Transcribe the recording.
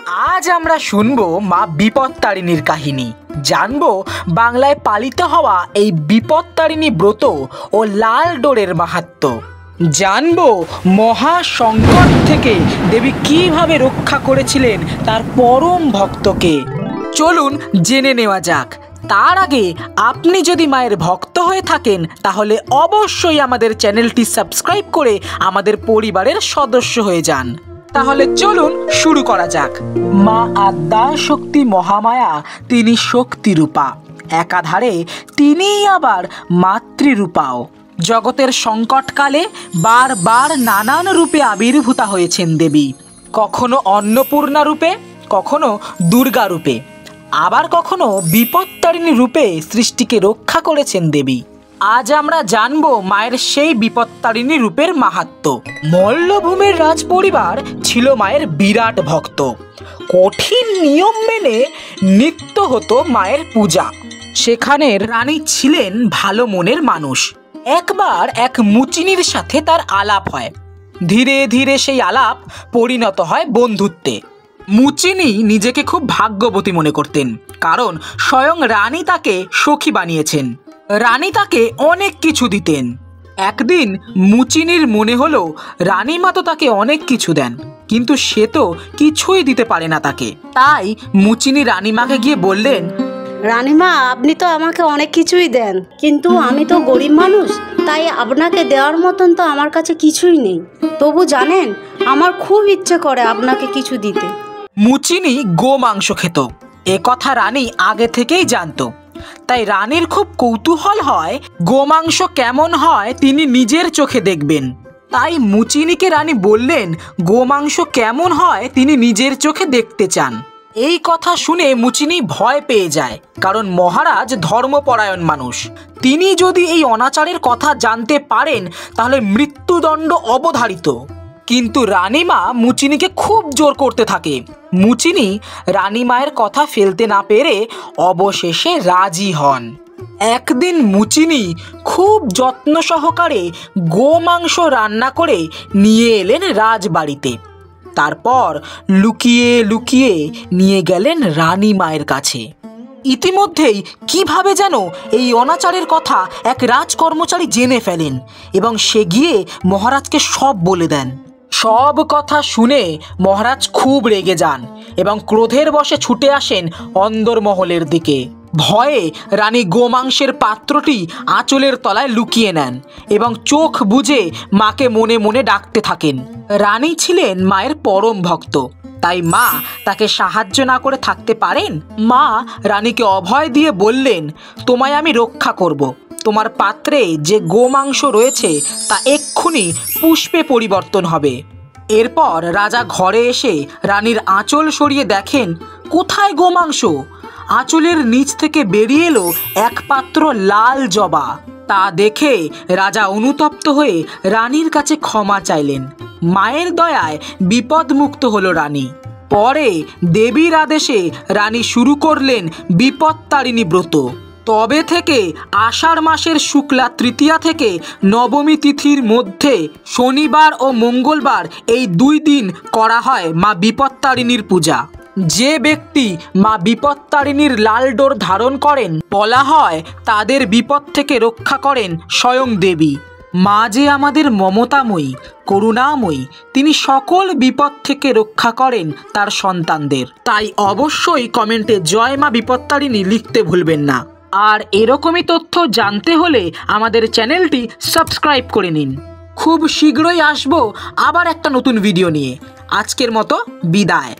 আজ আমরা শুনবো মা বিপত্তারিণীর কাহিনী, জানবো বাংলায় পালিত হওয়া এই বিপত্তারিণী ব্রত ও লাল ডোরের মাহাত্ম্য, জানবো মহা সংকট থেকে দেবী কিভাবে রক্ষা করেছিলেন তার পরম ভক্তকে। চলুন জেনে নেওয়া যাক। তার আগে আপনি যদি মায়ের ভক্ত হয়ে থাকেন তাহলে অবশ্যই আমাদের চ্যানেলটি সাবস্ক্রাইব করে আমাদের পরিবারের সদস্য হয়ে যান। তাহলে চলুন শুরু করা যাক। মা আদ্যা শক্তি মহামায়া, তিনি শক্তিরূপা, একাধারে তিনিই আবার মাতৃরূপাও। জগতের সংকটকালে বারবার নানান রূপে আবির্ভূতা হয়েছেন দেবী, কখনো অন্নপূর্ণা রূপে, কখনো দুর্গা রূপে, আবার কখনো বিপত্তারিণী রূপে সৃষ্টিকে রক্ষা করেছেন দেবী। আজ আমরা জানবো মায়ের সেই বিপত্তারিণী রূপের মাহাত্ম্য। মল্লভূমির রাজপরিবার ছিল মায়ের বিরাট ভক্ত। কঠিন নিয়ম মেনে নিত্য হতো মায়ের পূজা। সেখানের রানী ছিলেন ভালো মনের মানুষ। একবার এক মুচিনির সাথে তার আলাপ হয়। ধীরে ধীরে সেই আলাপ পরিণত হয় বন্ধুত্বে। মুচিনি নিজেকে খুব ভাগ্যবতী মনে করতেন, কারণ স্বয়ং রানী তাকে সখী বানিয়েছেন। রানী তাকে অনেক কিছু দিতেন। একদিন মুচিনির মনে হলো রানীমা তো তাকে অনেক কিছু দেন, কিন্তু সে তো কিছুই দিতে পারে না তাকে। তাই মুচিনি রানীমাকে গিয়ে বললেন, রানীমা, আপনি তো আমাকে অনেক কিছুই দেন, কিন্তু আমি তো গরিব মানুষ, তাই আপনাকে দেওয়ার মতন তো আমার কাছে কিছুই নেই। তবু জানেন, আমার খুব ইচ্ছে করে আপনাকে কিছু দিতে। মুচিনি গো মাংস খেত, এ কথা রানী আগে থেকেই জানতো। তাই রানীর খুব কৌতূহল হয় গোমাংস কেমন হয় তিনি নিজের চোখে দেখবেন। তাই মুচিনিকে রানী বললেন গোমাংস কেমন হয় তিনি নিজের চোখে দেখতে চান। এই কথা শুনে মুচিনি ভয় পেয়ে যায়, কারণ মহারাজ ধর্মপরায়ণ মানুষ। তিনি যদি এই অনাচারের কথা জানতে পারেন তাহলে মৃত্যুদণ্ড অবধারিত। কিন্তু রানীমা মুচিনিকে খুব জোর করতে থাকে। মুচিনি রানীমায়ের কথা ফেলতে না পেরে অবশেষে রাজি হন। একদিন মুচিনি খুব যত্ন সহকারে গোমাংস রান্না করে নিয়ে এলেন রাজবাড়িতে। তারপর লুকিয়ে লুকিয়ে নিয়ে গেলেন রানীমায়ের কাছে। ইতিমধ্যেই কিভাবে যেন এই অনাচারের কথা এক রাজকর্মচারী জেনে ফেলেন এবং সে গিয়ে মহারাজকে সব বলে দেন। সব কথা শুনে মহারাজ খুব রেগে যান এবং ক্রোধের বশে ছুটে আসেন অন্দরমহলের দিকে। ভয়ে রানী গোমাংসের পাত্রটি আঁচলের তলায় লুকিয়ে নেন এবং চোখ বুজে মাকে মনে মনে ডাকতে থাকেন। রানী ছিলেন মায়ের পরম ভক্ত, তাই মা তাকে সাহায্য না করে থাকতে পারেন? মা রানীকে অভয় দিয়ে বললেন, তোমায় আমি রক্ষা করব। তোমার পাত্রে যে গোমাংস রয়েছে তা এক্ষুনি পুষ্পে পরিবর্তন হবে। এরপর রাজা ঘরে এসে রানীর আঁচল সরিয়ে দেখেন কোথায় গোমাংস। আঁচলের নিচ থেকে বেরিয়ে এলো এক পাত্র লাল জবা। তা দেখে রাজা অনুতপ্ত হয়ে রানীর কাছে ক্ষমা চাইলেন। মায়ের দয়ায় বিপদমুক্ত হলো রানী। পরে দেবীর আদেশে রানী শুরু করলেন বিপত্তারিণী ব্রত। তবে থেকে আষাঢ় মাসের শুক্লা তৃতীয়া থেকে নবমী তিথির মধ্যে শনিবার ও মঙ্গলবার এই 2 দিন করা হয় মা বিপত্তারিণীর পূজা। যে ব্যক্তি মা বিপত্তারিণীর লাল ডোর ধারণ করেন বলা হয় তাদের বিপদ থেকে রক্ষা করেন স্বয়ং দেবী। মা যে আমাদের মমতাময়ী, করুণাময়ী, তিনি সকল বিপদ থেকে রক্ষা করেন তার সন্তানদের। তাই অবশ্যই কমেন্টে জয় মা বিপত্তারিণী লিখতে ভুলবেন না। আর এরকমই তথ্য জানতে হলে আমাদের চ্যানেলটি সাবস্ক্রাইব করে নিন। খুব শীঘ্রই আসবো আবার একটা নতুন ভিডিও নিয়ে। আজকের মতো বিদায়।